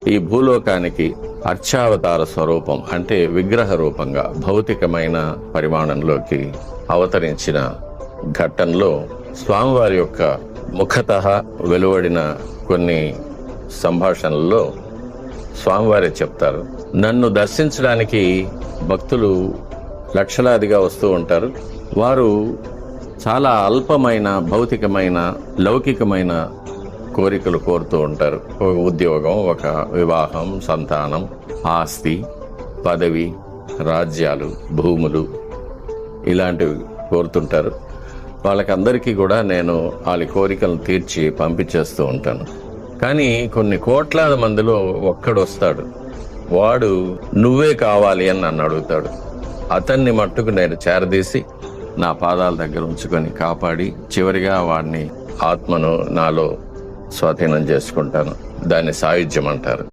ఈ భూలోకానికి అర్చావతార స్వరూపం అంటే విగ్రహ రూపంగా భౌతికమైన పరిమాణంలోకి అవతరించిన ఘట్టంలో స్వామివారి యొక్క ముఖతః వెలువడిన కొన్ని సంభాషణల్లో స్వామివారే చెప్తారు, నన్ను దర్శించడానికి భక్తులు లక్షలాదిగా వస్తూ ఉంటారు. వారు చాలా అల్పమైన భౌతికమైన లౌకికమైన కోరికలు కోరుతూ ఉంటారు. ఒక ఉద్యోగం, ఒక వివాహం, సంతానం, ఆస్తి, పదవి, రాజ్యాలు, భూములు ఇలాంటివి కోరుతుంటారు. వాళ్ళకందరికీ కూడా నేను వాళ్ళ కోరికలను తీర్చి పంపించేస్తూ ఉంటాను. కానీ కొన్ని కోట్లాది మందిలో ఒక్కడొస్తాడు, వాడు నువ్వే కావాలి అని నన్ను అడుగుతాడు. అతన్ని మట్టుకు నేను చేరదీసి నా పాదాల దగ్గర ఉంచుకొని కాపాడి చివరిగా వాడిని ఆత్మను నాలో స్వాధీనం చేసుకుంటాను. దాన్ని సాయుధ్యం అంటారు.